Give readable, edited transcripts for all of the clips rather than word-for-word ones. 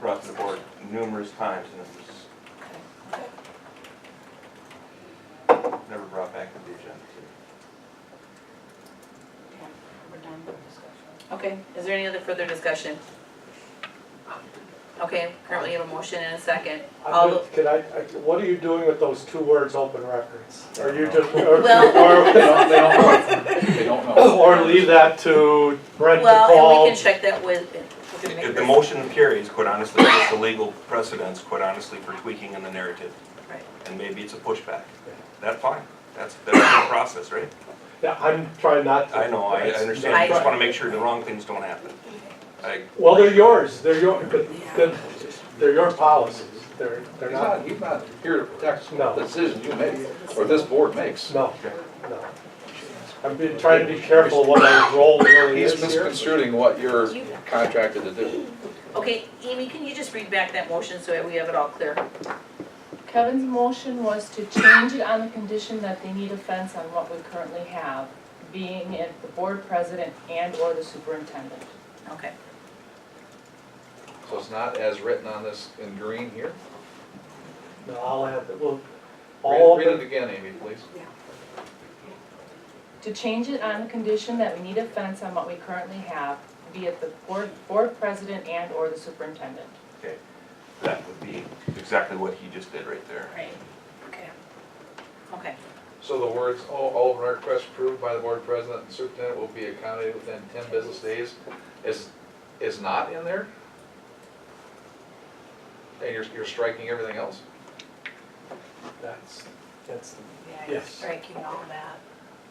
brought to the board numerous times, and it was never brought back to the agenda. Okay, is there any other further discussion? Okay, currently you have a motion and a second. What are you doing with those two words, open records? Are you just, Well- They don't know. or leave that to Brent to Well, and we call? can check that with, we can make If the this- motion carries, quite honestly, it's the legal precedence, quite honestly, for tweaking in the narrative. Right. And maybe it's a pushback. That's fine. That's the process, right? Yeah, I'm trying not to. I know, I understand. I just want to make sure the wrong things don't happen. Well, they're yours, they're your policies, they're not, He's not here to protect No. the decisions you make, or this board makes. no. I'm trying to be careful what my role really He's is here. misconstruing what you're contracted to do. Okay, Amy, can you just read back that motion so that we have it all clear? Kevin's motion was to change it on the condition that they need a fence on what we currently have, being it the board president and/or the superintendent. Okay. So it's not as written on this in green here? No, I'll add that, well, all Read of it it, again, Amy, please. To change it on the condition that we need a fence on what we currently have, be it the board president and/or the superintendent. Okay, that would be exactly what he just did right there. Right. Okay. Okay. So the words, all requests approved by the board president and superintendent will be accommodated within 10 business days is not in there? And you're striking everything else? that's, Yeah, Yes. striking all of that.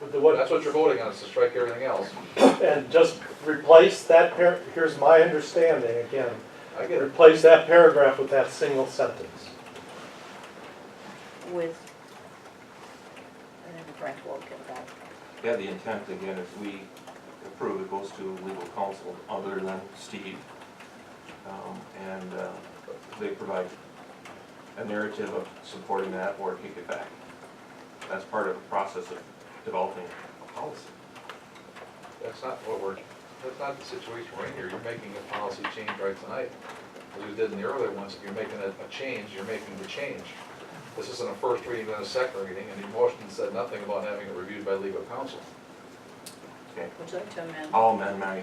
That's what you're voting on, is to strike everything else. and just replace that here's my understanding, again, I get it. replace that paragraph with that single sentence. With, and then Brent will get that. Yeah, the intent, again, if we approve, it goes to legal counsel other than Steve. And they provide a narrative of supporting that or kick it back. That's part of the process of developing a policy. That's not the situation we're in here. You're making a policy change right tonight. As we did in the earlier ones, if you're making a change, you're making the change. This isn't a first reading, then a second reading, and the motion said nothing about having it reviewed by legal counsel. Okay. Would you like to amend? I'll amend my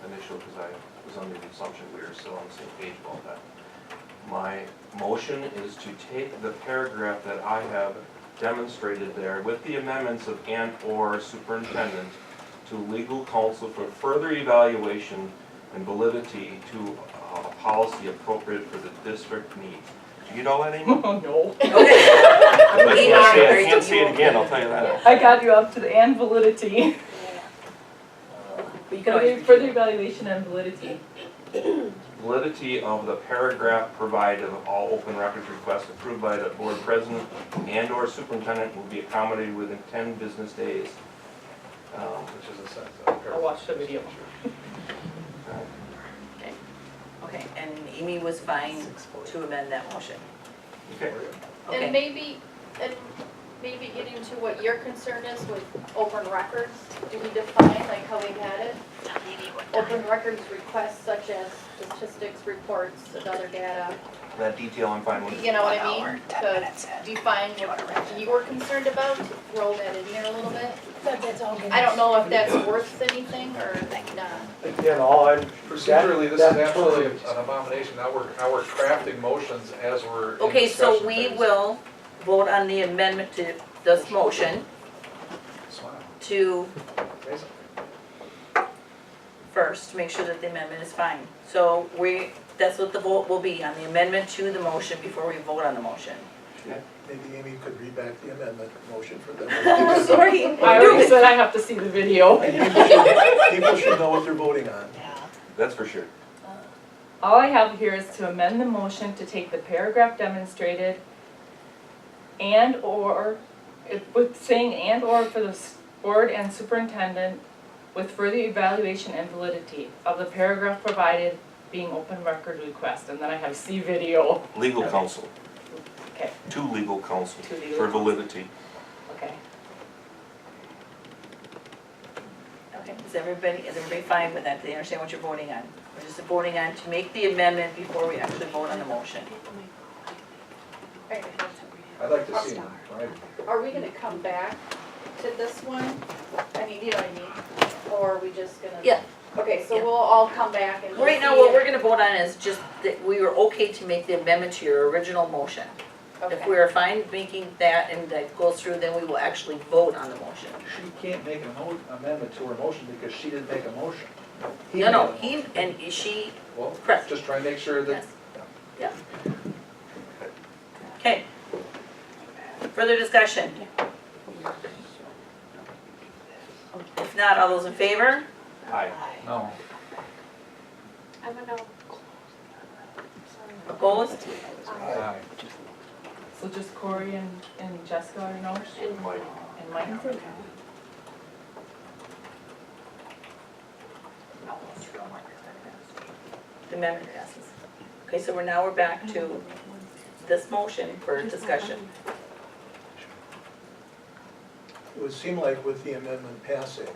initial, because I was under the assumption we were still on the same page about that. My motion is to take the paragraph that I have demonstrated there with the amendments of and/or superintendent to legal counsel for further evaluation and validity to a policy appropriate for the district needs. Did you get all that, Amy? No. I can't say it again, I'll tell you that. I got you up to the and validity. But you can always Further repeat it. evaluation and validity. Validity of the paragraph provided of all open records requests approved by the board president and/or superintendent will be accommodated within 10 business days. Which is a sentence. I'll watch the video. Okay. Okay, and Amy was fine to amend that motion. Okay. Okay. And maybe getting to what your concern is with open records, do we define like how we had it? Open records requests such as statistics, reports, and other data, That detail I'm fine with. you know what I mean? To define what you were concerned about, roll that in there a little bit. I don't know if that's worth anything or not. Again, all I'm. Procedurally, this is that absolutely term- an abomination. Now we're crafting motions as we're in Okay, so discussion we phase. will vote on the amendment to this motion Smile. to Amazing. first, make sure that the amendment is fine. So that's what the vote will be, on the amendment to the motion before we vote on the motion. Maybe Amy could read back the amendment motion for them. Oh, sorry. I already said I have to see the video. People should know what they're voting on. That's for sure. All I have here is to amend the motion to take the paragraph demonstrated and/or, with saying and/or for the board and superintendent with further evaluation and validity of the paragraph provided being open record request, and then I have see video. Legal counsel, Okay, to legal counsel To legal for counsel. validity. okay. Okay, is is everybody fine with that? Do they understand what you're voting on? We're just voting on to make the amendment before we actually vote on the motion. I'd like to see, right? Are we gonna come back to this one? I mean, you know what I mean? Or are we just gonna? Yeah. Okay, so Yeah. we'll all come back and just Right now, see what if- we're gonna vote on is just that we were okay to make the amendment to your original motion. If Okay. we are fine making that and that goes through, then we will actually vote on the motion. She can't make an amendment to her motion because she didn't make a motion. He No, made no, a he, motion. and she, Well, correct. just try and make sure that, yes, yeah. Okay. Further discussion? If not, all those in favor? Aye. no. I'm a no. Opposed? Aye. So just Corey and Jessica are no? Mike. And Mike? The amendment passes. Okay, so we're back to this motion for discussion. It would seem like with the amendment passing,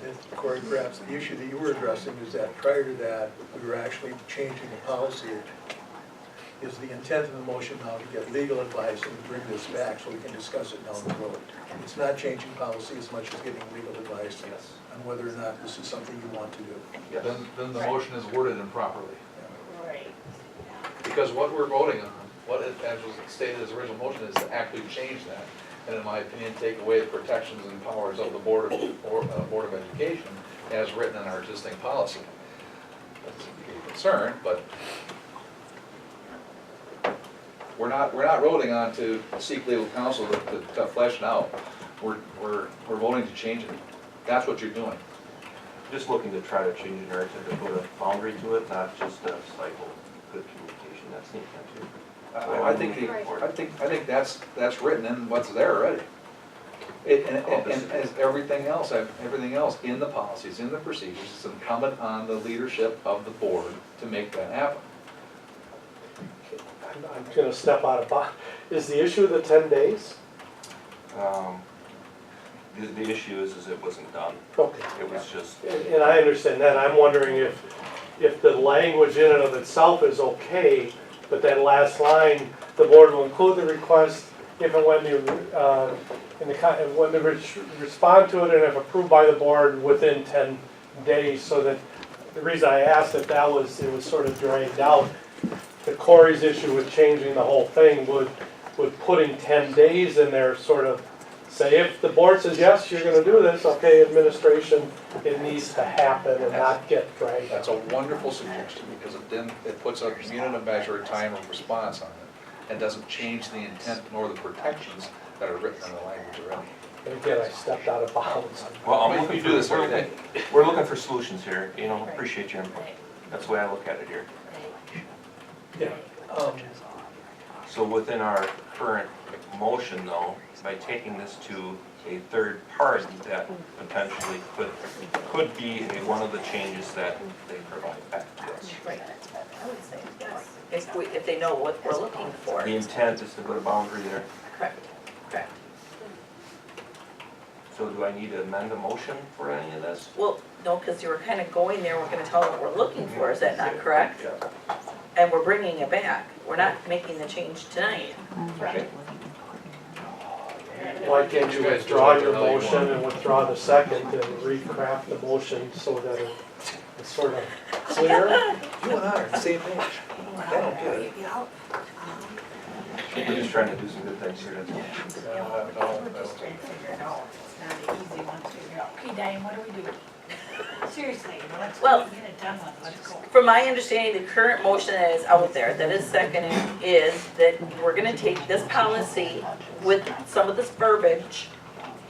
that Corey, perhaps the issue that you were addressing is that prior to that, we were actually changing the policy. Is the intent of the motion now to get legal advice and bring this back so we can discuss it down the road? It's not changing policy as much as getting legal advice Yes. on whether or not this is something you want to do. Yes. Then the motion is worded improperly. Right. Because what we're voting on, what it, as was stated as original motion, is to actually change that. And in my opinion, take away the protections and powers of the Board of Education as written in our existing policy. That's a concern, but we're not voting on to seek legal counsel to flesh it out. We're voting to change it. That's what you're doing. Just looking to try to change the narrative, to put a boundary to it, not just a cycle, good communication, that's the intent too. I think that's written in what's there already. And as everything else in the policies, in the procedures, it's incumbent on the leadership of the board to make that happen. I'm gonna step out of box. Is the issue the 10 days? The issue is it wasn't done. Okay. It was just, And I understand that. I'm wondering if the language in and of itself is okay, but that last line, the board will include the request if and when they respond to it and if approved by the board within 10 days, so that, the reason I asked if that was, it was sort of dragged out. The Corey's issue with changing the whole thing would putting 10 days in there sort of say, if the board says, yes, you're gonna do this, okay, administration, it needs to happen and not get dragged That's out. a wonderful suggestion, because it puts a unit measure, a time of response on it, and doesn't change the intent nor the protections that are written in the language already. And again, I stepped out of bounds. well, I mean, you do this every day. we're looking for solutions here, you know, appreciate your input. That's the way I look at it here. Yeah. So within our current motion though, by taking this to a third party that potentially could be one of the changes that they provide back to us. Right. I would say yes. If they know what we're looking for. The intent is to put a boundary there. Correct, correct. So do I need to amend the motion for any of this? Well, no, because you were kind of going there, we're gonna tell them what we're looking for, is that not correct? Yeah. And we're bringing it back. We're not making the change tonight. Okay. Why can't you withdraw your motion and withdraw the second and recraft the motion so that it's sort of clear? You and I are on the same page. I don't get it. We're just trying to do some good things here, that's all. Okay, Diane, what do we do? Seriously, let's Well- get it done with, let's go. From my understanding, the current motion that is out there, that is seconded, is that we're gonna take this policy with some of this verbiage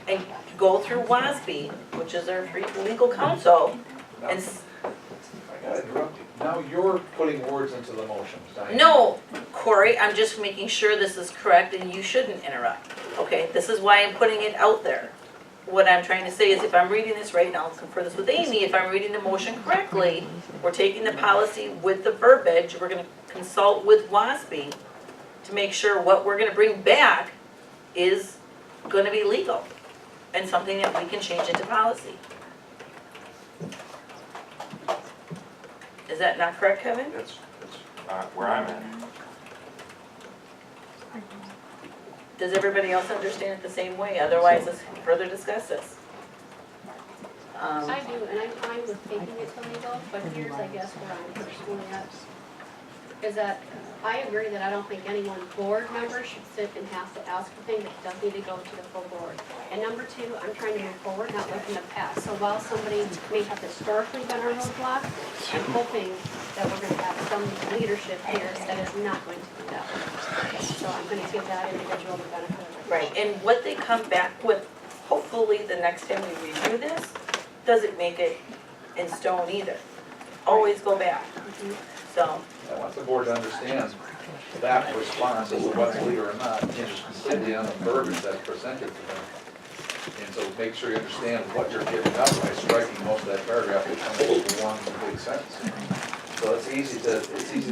and go through WASB, which is our free legal counsel, and, I gotta interrupt you. Now you're putting words into the motion, Diane. no, Corey, I'm just making sure this is correct and you shouldn't interrupt, okay? This is why I'm putting it out there. What I'm trying to say is if I'm reading this right, and I'll confer this with Amy, if I'm reading the motion correctly, we're taking the policy with the verbiage, we're gonna consult with WASB to make sure what we're gonna bring back is gonna be legal and something that we can change into policy. Is that not correct, Kevin? That's where I'm at. Does everybody else understand it the same way? Otherwise, let's further discuss this. I do, and I'm fine with taking it to legal, but here's, I guess, where I'm personally at, is that I agree that I don't think any one board member should sit and have to ask for things that does need to go to the full board. And number two, I'm trying to move forward, not like in the past. So while somebody may have historically been our roadblock, I'm hoping that we're gonna have some leadership here that is not going to do that. So I'm gonna give that individual the benefit of the doubt. Right, and what they come back with, hopefully the next time we review this, doesn't make it in stone either. Always go back, so. I want the board to understand that response as to what's legal or not hinges completely on the verbiage that's presented to them. And so make sure you understand what you're giving up by striking most of that paragraph that comes into one complete sentence. So it's easy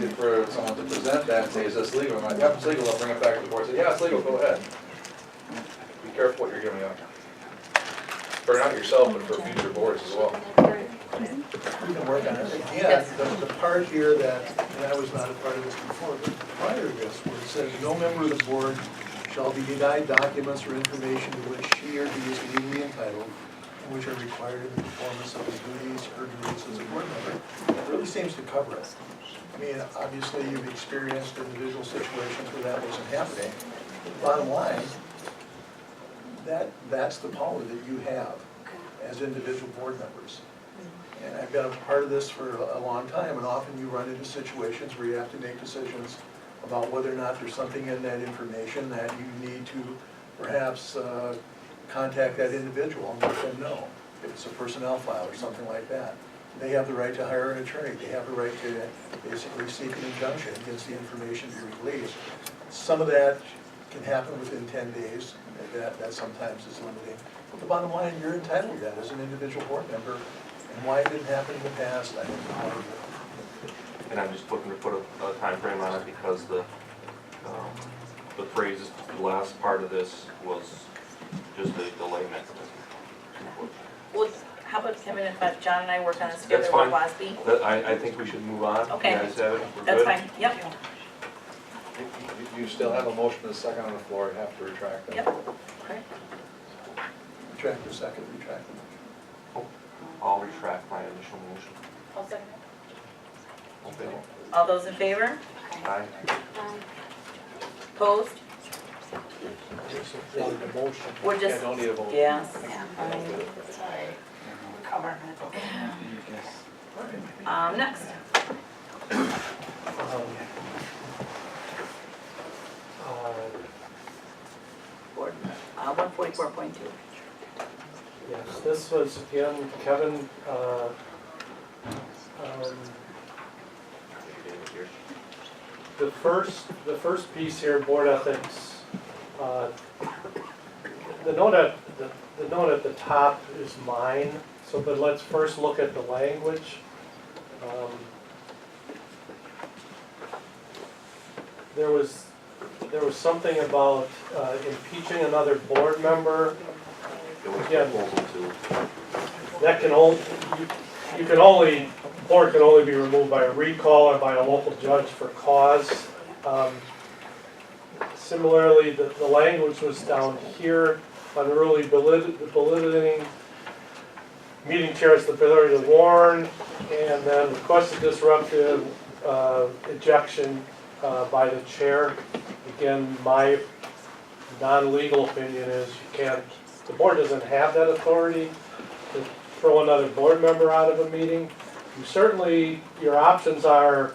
for someone to present that and say, is this legal? I'm like, yep, it's legal, I'll bring it back to the board, say, yeah, it's legal, go ahead. Be careful what you're giving up. For not yourself, but for future boards as well. We can work on it. Again, the part here that, and I was not a part of this before, but prior to this, where it says, no member of the board shall be denied documents or information to which she or he is legally entitled, and which are required in the performance of his duties or duties as a board member. It really seems to cover it. I mean, obviously, you've experienced individual situations where that wasn't happening. Bottom line, that's the power that you have as individual board members. And I've been a part of this for a long time, and often you run into situations where you have to make decisions about whether or not there's something in that information that you need to perhaps contact that individual and let them know. If it's a personnel file or something like that. They have the right to hire an attorney. They have the right to basically seek an injunction against the information you release. Some of that can happen within 10 days. That sometimes is limiting. But the bottom line, you're entitled to that as an individual board member. And why it didn't happen in the past, I don't know. And I'm just looking to put a time frame on it because the phrase, the last part of this was just a delay mechanism. Well, how about Kevin, if John and I work on this together That's with fine. WASB? I think we should move on. Okay. You guys have it? We're That's good? fine, yep, You still have a motion and a second on the floor, you have to retract that. yep. Okay. Retract the second, retract the I'll retract my initial motion. I'll second Okay. All those in favor? Aye. Opposed? The motion. We're Yeah, just, don't need a vote. yes. Next. Board, 144.2. Yes, this was, again, Kevin, the first piece here, board ethics, the note at the top is mine, so but let's first look at the language. There was something about impeaching another board member. It was Again, proposal two. That can only, you can only, board can only be removed by a recall or by a local judge for cause. Similarly, the language was down here, unruly belittling, meeting chair has the ability to warn, and then requested disruptive ejection by the chair. Again, my non-legal opinion is you can't, the board doesn't have that authority to throw another board member out of a meeting. You certainly, your options are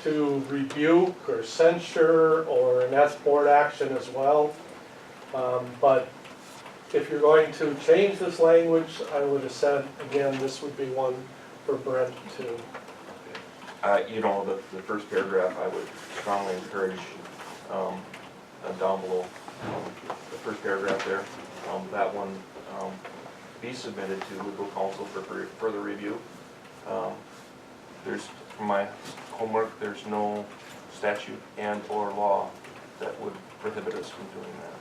to rebuke or censure, or, and that's board action as well. But if you're going to change this language, I would have said, again, this would be one for Brent to. You know, the first paragraph, I would strongly encourage, down below, the first paragraph there, that one, be submitted to legal counsel for further review. There's, from my homework, there's no statute and or law that would prohibit us from doing that.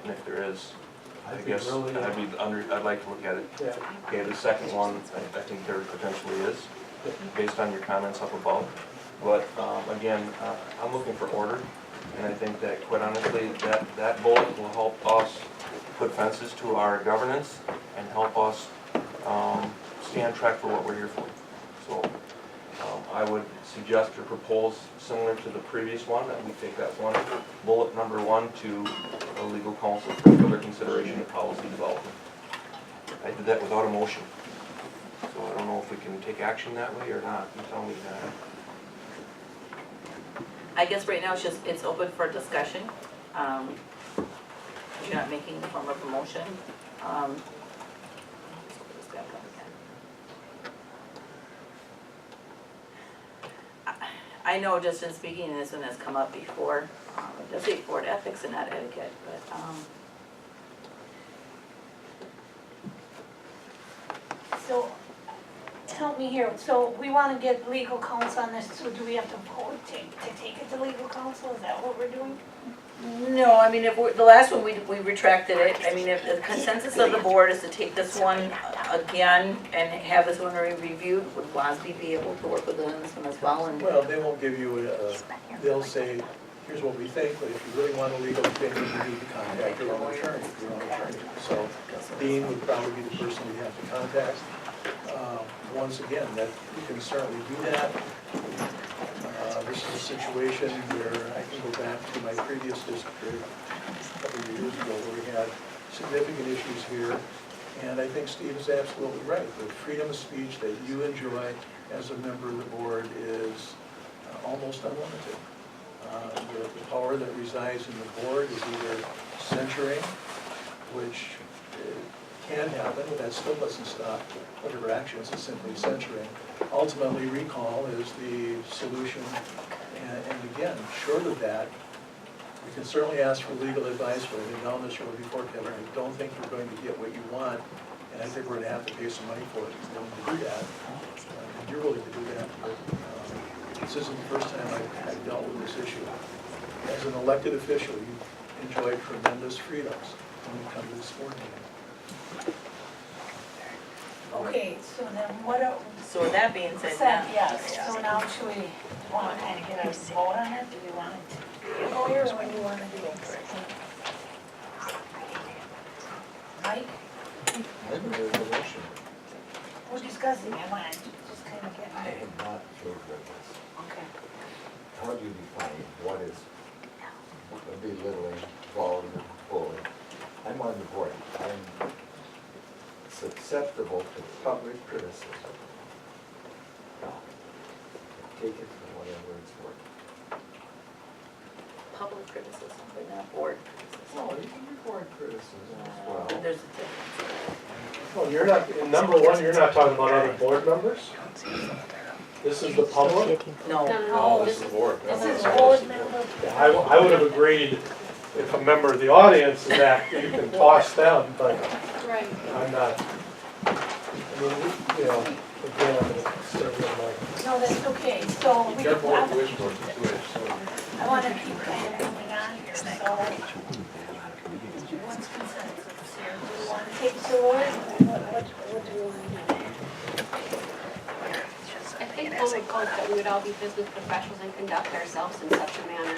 And if there is, I guess, I'd like to look at it. Yeah. Okay, the second one, I think there potentially is. based on your comments up above. But again, I'm looking for order, and I think that quite honestly, that bullet will help us put fences to our governance and help us stay on track for what we're here for. So I would suggest or propose, similar to the previous one, that we take that one, bullet number 1 to a legal counsel for further consideration of policy development. I did that without a motion. So I don't know if we can take action that way or not. You tell me that. I guess right now it's open for discussion. You're not making the form of a motion. Just back up again. I know just in speaking, and this one has come up before, it does say board ethics and not etiquette, but, So, help me here, so we wanna get legal counsel on this, so do we have to vote to take it to legal counsel, is that what we're doing? no, I mean, if the last one, we retracted it. I mean, if the consensus of the board is to take this one again and have this one reviewed, would WASB be able to work with them on this one as well? And Well, they won't give you they'll say, here's what we think, but if you really want a legal opinion, you need to contact your own attorney, So Dean would probably be the person you have to contact. Once again, that you can certainly do that. This is a situation where I can go back to my previous district a couple of years ago where we had significant issues here. And I think Steve is absolutely right. The freedom of speech that you enjoy as a member of the board is almost unlimited. The power that resides in the board is either censuring, which can happen, but that still doesn't stop whatever actions, it's simply censoring. Ultimately, recall is the solution, and again, short of that, you can certainly ask for legal advice, but I've been down this road before, Kevin, I don't think you're going to get what you want, and I think we're going to have to pay some money for it if you're willing to do that. And you're willing to do that, but this isn't the first time I've dealt with this issue. As an elected official, you enjoy tremendous freedoms when you come to this board meeting. Okay, so then what, so with that being said, yes, so now should we wanna kinda get a vote on it, do we want it to go here, or what do we wanna do? Mike, I have a resolution. we're discussing, I want to just kinda get, I am not sure of this. okay. How do you define what is belittling, vulgar, bullying? I'm on the board. I'm susceptible to public criticism. Now, take it for whatever it's worth. public criticism, but not board criticism. No, you can record criticism as well. There's a difference. Well, you're not, in number 1, you're not talking about other board members? This is the public? No. No, this is the board. This is board member. I would have agreed if a member of the audience is active, you can toss them, but Right. I'm not. I mean, you know, again, I'm going to say that No, that's okay, so we, Careful what you I wish for, it's a two-edged sword. wanna keep kind of moving on here, so. What's consensus here, do we wanna take it to Lord, what do we wanna do? I think one would hope that we would all be business professionals and conduct ourselves in such a manner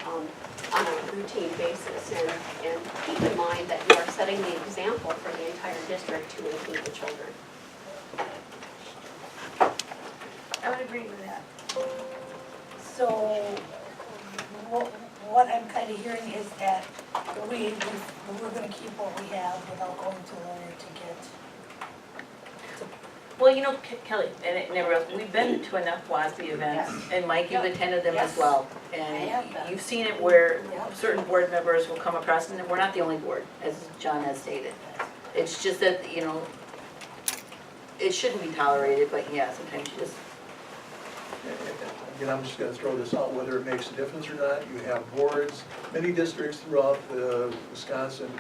on a routine basis. And keep in mind that you are setting the example for the entire district to include the children. I would agree with that. So, what I'm kind of hearing is that we're gonna keep what we have without going to a lawyer to get. Well, you know, Kelly, and everyone else, we've been to enough WASB events, and Mike, you've attended them as Yes. well. I have been. And you've seen it where Yep. certain board members will come across, and we're not the only board, as John has stated. It's just that, you know, it shouldn't be tolerated, but yeah, sometimes you just, Again, I'm just gonna throw this out, whether it makes a difference or not, you have boards, many districts throughout Wisconsin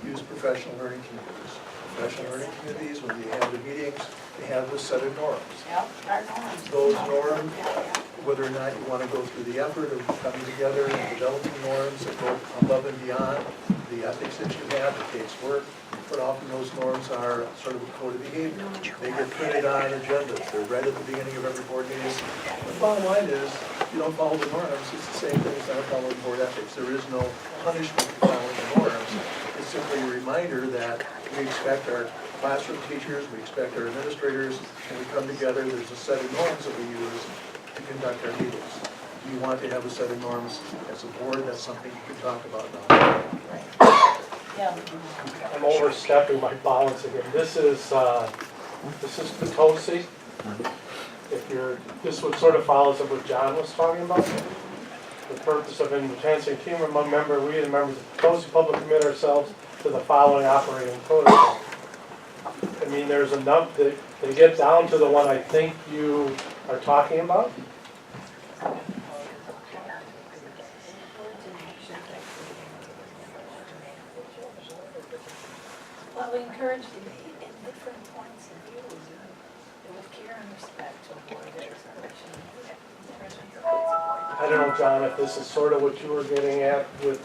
use professional learning communities. Professional learning communities, when they have the meetings, they have a set of norms. Yep, our norms. Those norms, Yeah, whether or not you wanna go through the effort of coming together and developing norms that go above and beyond the ethics that you have, it takes work, but often those norms are sort of a code of behavior. They get printed on agendas, they're read at the beginning of every board meeting. The bottom line is, you don't follow the norms, it's the same thing as not following board ethics. There is no punishment for following the norms. It's simply a reminder that we expect our classroom teachers, we expect our administrators, when we come together, there's a set of norms that we use to conduct our meetings. You want to have a set of norms as a board, that's something you can talk about now. Yeah. I'm overstepping my bounds again. This is Potosi. If you're, this would sort of follows up what John was talking about. The purpose of enhancing team among member, we the members of Potosi Public commit ourselves to the following operating protocol. I mean, there's enough that they get down to the one I think you are talking about. Well, we encourage debate and different points of view with care and respect to avoid discrimination. I don't know, John, if this is sort of what you were getting at with,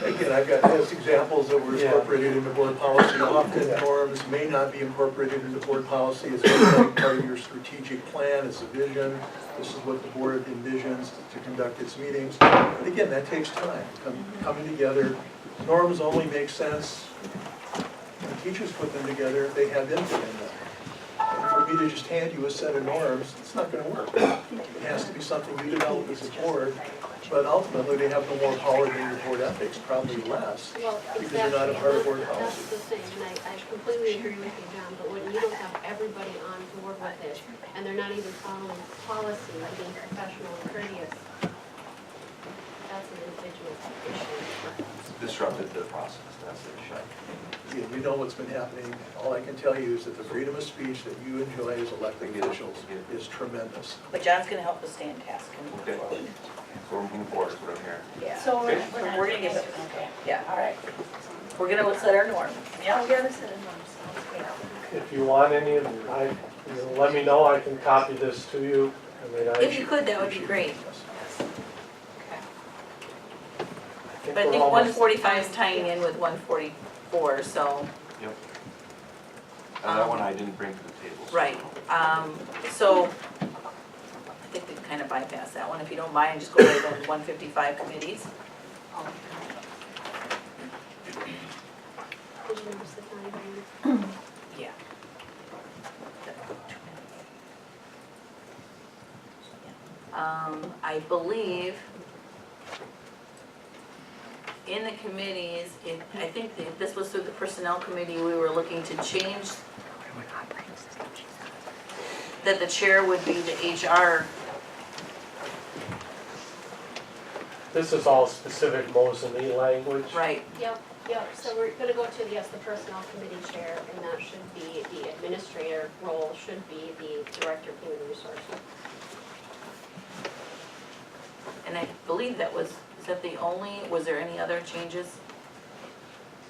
Again, I've got just examples that were Yeah. incorporated into board policy. Often norms may not be incorporated into board policy. It's like part of your strategic plan, it's a vision. This is what the board envisions to conduct its meetings. But again, that takes time, coming together. Norms only make sense when teachers put them together, they have input in them. And for me to just hand you a set of norms, it's not gonna work. It has to be something you develop as a board, but ultimately they have no more power than your board ethics, probably less, Well, because they're not a part of board That's policy. the thing, and I completely agree with you, John, but when you don't have everybody on board with it, and they're not even following policy, being professional and courteous, that's an individual issue. Disrupted the process, that's the issue. Yeah, we know what's been happening. All I can tell you is that the freedom of speech that you enjoy as elected officials is tremendous. But John's gonna help us stay in task and move Okay. forward. So we're moving forward, is what I'm hearing. Yeah. So We're gonna get it, okay. yeah, All right. we're gonna set our norm. Yeah, we gotta set a norm, sounds good. if you want any of them, let me know, I can copy this to you. I mean, If you could, that would be great. think But I we're think almost- 145 is tying in with 144, so, Yep. And that one I didn't bring to the table. so- right. So, I think we can kind of bypass that one, if you don't mind, just go right on 155 committees. Did you notice the time? Yeah. I believe in the committees, I think that this was through the personnel committee, we were looking to change that the chair would be the HR. This is all specific Mosinee language. Right. Yep, so we're gonna go to, yes, the personnel committee chair, and that should be, the administrator role should be the director of human resources. And I believe that was, is that the only, was there any other changes?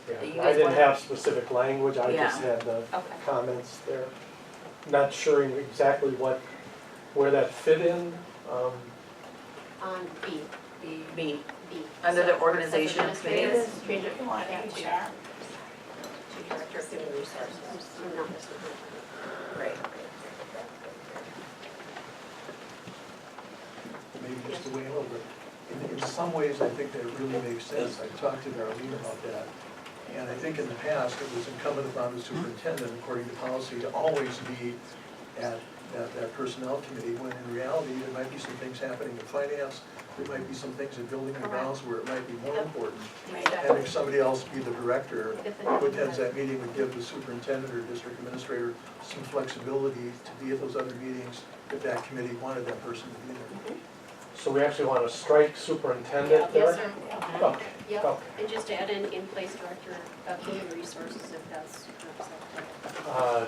Yeah, that you I guys didn't wanted- have specific language, I just Yeah. had the Okay. comments there. Not sure exactly where that fit in. On B, B, B. Under the So, organization as administrator, committees? You want yeah, HR? to director of human resources, and not this one. right. Maybe just to weigh in a little bit. In some ways, I think that really makes sense. I talked to Darlene about that. And I think in the past, it was incumbent upon the superintendent, according to policy, to always be at that personnel committee, when in reality, there might be some things happening in finance, there might be some things in building and grounds where it might be more important. Having somebody else be the director who attends that meeting would give the superintendent or district administrator some flexibility to be at those other meetings if that committee wanted that person to be there. So we actually want to strike superintendent there? Yes, sir. Okay, Yep, okay. and just add in place director of human resources if that's acceptable.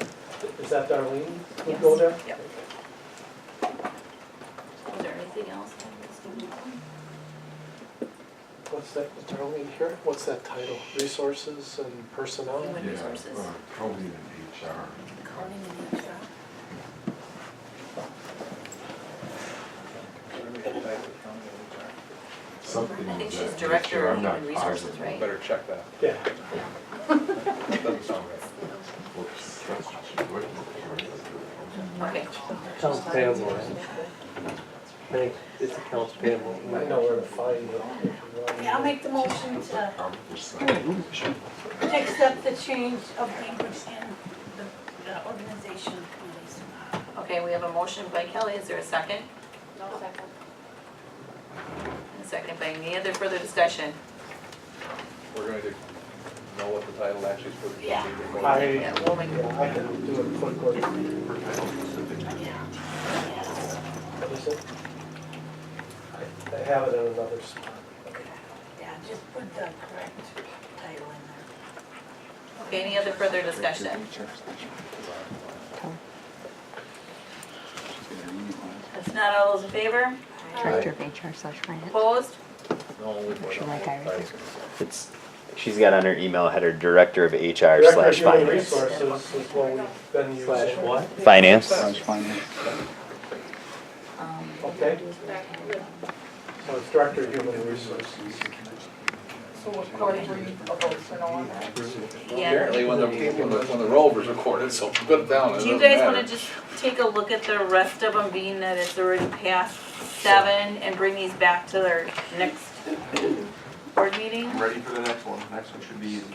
Is that Darlene? Would Yes. go there? Yep. Was there anything else? What's that, Darlene here? What's that title? Resources and personnel? Human resources. Coding and HR. Coding and HR. I think she's director of human resources, right? Better check that. Yeah. That doesn't sound right. Okay, Accounts payable. I think it's accounts payable. I know where to find it. Yeah, I'll make the motion to accept the change of language in the organization committees. okay, we have a motion by Kelly, is there a second? No second. And a second by any other further discussion? We're going to know what the title actually is for the. Yeah. Yeah, we'll make, I can do it quickly. What is it? I have it in another spot. Yeah, just put the correct title in there. okay, any other further discussion? If not, all those in favor? Director of HR/Finance. Opposed? No, we Should like Iris. It's, she's got on her email header, Director of Director of Human HR/Finance. Resources is what we've been using. Slash what? Finance. Okay, so it's Director of Human Resources. So what, Corey, were you opposed for no on that? Yeah. Apparently when the roll was recorded, so put it down, it Do you doesn't guys matter. wanna just take a look at the rest of them, being that it's already past 7, and bring these back to their next board meeting? I'm ready for the next one. Next one should be easy.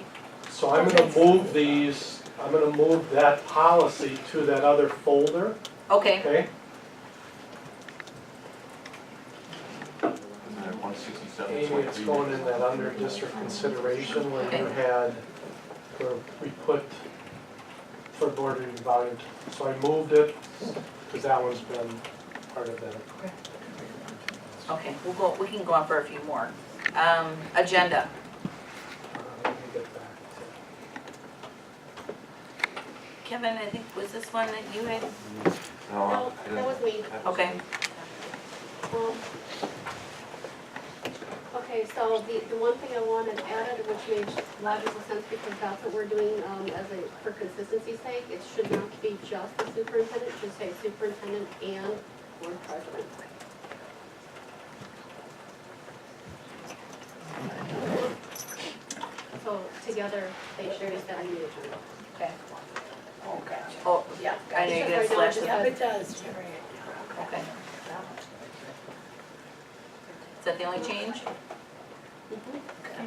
So I'm gonna move these, I'm gonna move that policy to that other folder, Okay, okay? Isn't it 167? Amy, it's going in that under district consideration where you had, where we put for board review volume. So I moved it, because that one's been part of that. okay, we can go on for a few more. Agenda, Let me get back Kevin, I think, was this one that you had? No, No, I didn't. that was me. Okay, Okay, so the one thing I wanted added, which makes logical sense because that's what we're doing for consistency's sake, it should not be just the superintendent, it should say superintendent and board president. So together, they should be setting the agenda. okay. Oh, gotcha. Oh, Yeah. I know you Because did right now slash it's Yeah, that. it does, you're right. Okay. Is that the only change?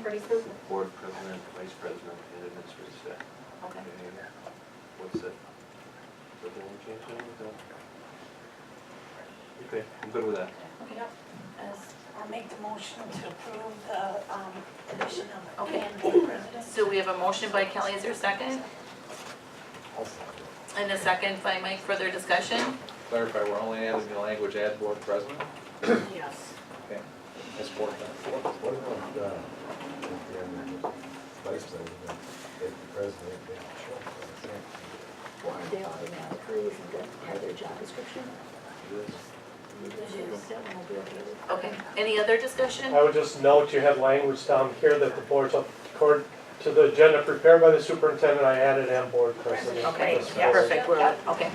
Pretty simple. Board president, vice president, and administrative staff. Okay. What's it? Is that the only change then with that? Okay, I'm good with that. Okay. I'll make the motion to approve the addition of Okay. and board president. So we have a motion by Kelly, is there a second? And a second by Mike, further discussion? Clarify, we're only adding the language add board president? Yes. Okay, that's board president. What about, vice president, if the president didn't show? Or they automatically, isn't that part of their job description? Okay, any other to. discussion? I would just note, you had language down here that the board's according to the agenda prepared by the superintendent, I added and board president. Okay, That's yeah, fine. perfect, we're, okay.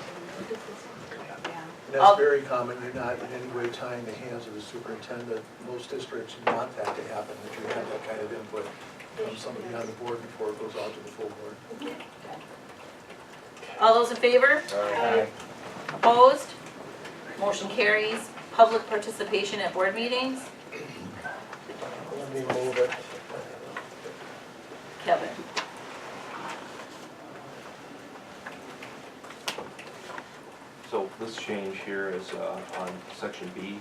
And that's very common, you're not in any way tying the hands of the superintendent. Most districts want that to happen, that you have that kind of input from somebody on the board before it goes out to the full board. All those in favor? Aye. Opposed? Motion carries. Public participation at board meetings? Let me move it. Kevin? So this change here is on section B.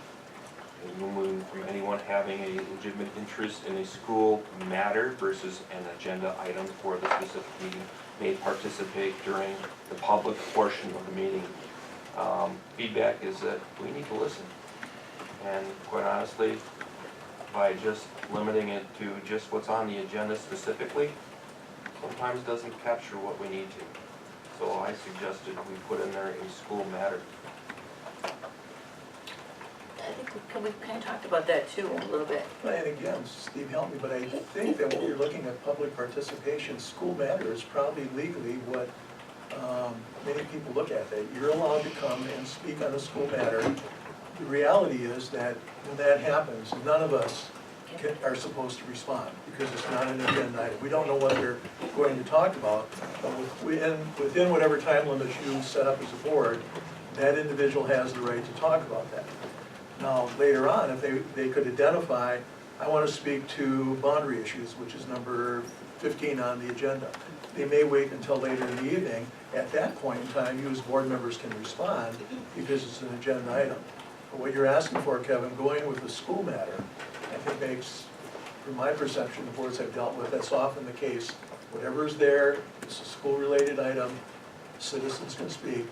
Is removing from anyone having a legitimate interest in a school matter versus an agenda item for the specific meeting may participate during the public portion of the meeting. Feedback is that we need to listen. And quite honestly, by just limiting it to just what's on the agenda specifically, sometimes doesn't capture what we need to. So I suggested we put in there a school matter. I think we kind of talked about that too, a little bit. And again, Steve, help me, but I think that when you're looking at public participation, school matter is probably legally what many people look at, that you're allowed to come and speak on a school matter. The reality is that when that happens, none of us are supposed to respond, because it's not an agenda item. We don't know what they're going to talk about, but within whatever time limits you set up as a board, that individual has the right to talk about that. Now, later on, if they could identify, I want to speak to boundary issues, which is number 15 on the agenda. They may wait until later in the evening. At that point in time, you as board members can respond because it's an agenda item. But what you're asking for, Kevin, going with the school matter, I think makes, from my perception, the boards I've dealt with, that's often the case. Whatever's there, it's a school-related item, citizens can speak.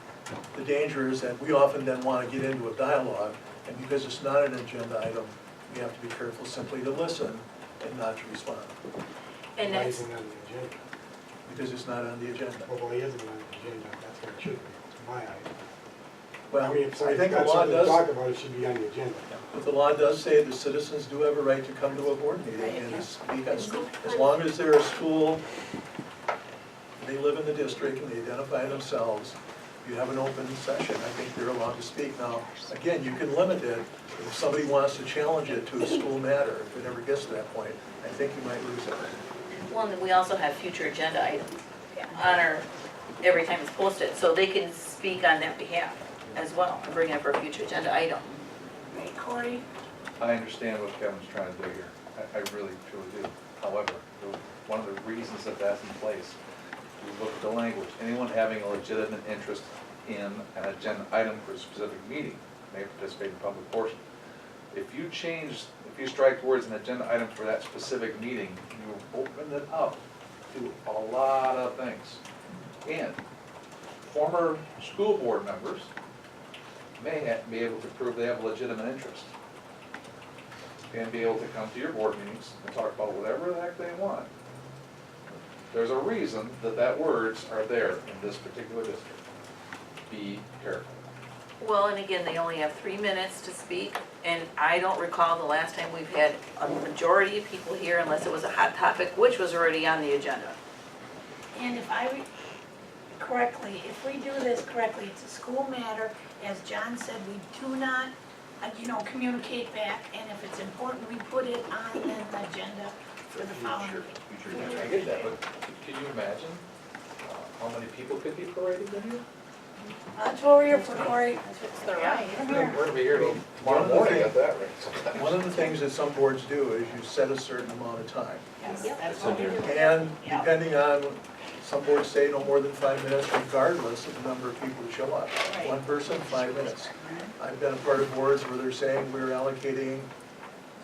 The danger is that we often then want to get into a dialogue, and because it's not an agenda item, we have to be careful simply to listen and not to respond, And Why that's, isn't it on the agenda? because it's not on the agenda. Well, why isn't it on the agenda? That's what it should be, to my eye. Well, I mean, if I think the got law something to does, talk about, it should be on the agenda. but the law does say the citizens do have a right to come to a board meeting and speak on school. As long as they're a school, they live in the district and they identify themselves, you have an open session, I think they're allowed to speak. Now, again, you can limit it, if somebody wants to challenge it to a school matter, if it ever gets to that point, I think you might lose it. well, and we also have future agenda items on our, every time it's posted, so they can speak on that behalf as well, and bring it for a future agenda item. Right, Corey? I understand what Kevin's trying to do here. I really, truly do. However, one of the reasons that that's in place, is look at the language. Anyone having a legitimate interest in an agenda item for a specific meeting may participate in public portion. If you strike words an agenda item for that specific meeting, you open it up to a lot of things. And former school board members may be able to prove they have a legitimate interest and be able to come to your board meetings and talk about whatever the heck they want. There's a reason that words are there in this particular district. Be careful. Well, and again, they only have 3 minutes to speak, and I don't recall the last time we've had a majority of people here unless it was a hot topic, which was already on the agenda. And if I correctly, if we do this correctly, it's a school matter. As John said, we do not, communicate back, and if it's important, we put it on an agenda for the following. I get that, but can you imagine how many people could be paraded in here? That's what we're here for, Corey. It's the right. We're gonna be here till tomorrow morning at that rate. One of the things that some boards do is you set a certain amount of time. Yes, Yep. that's It's what in we here. do. And Yep. depending on, some boards say no more than 5 minutes regardless of the number of people who show up. Right. One person, 5 minutes. I've been a part of boards where they're saying we're allocating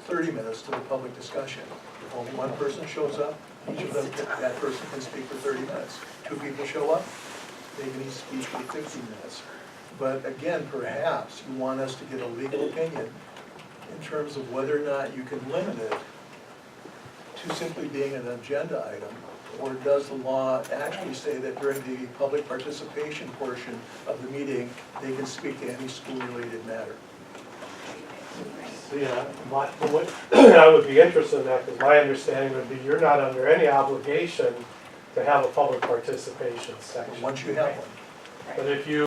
30 minutes to the public discussion. If only one person shows up, each of them, that person can speak for 30 minutes. 2 people show up, they can each speak for 15 minutes. But again, perhaps you want us to get a legal opinion in terms of whether or not you can limit it to simply being an agenda item, or does the law actually say that during the public participation portion of the meeting, they can speak to any school-related matter? Yeah, what, I would be interested in that, because my understanding would be you're not under any obligation to have a public participation section. Once you have one. But if you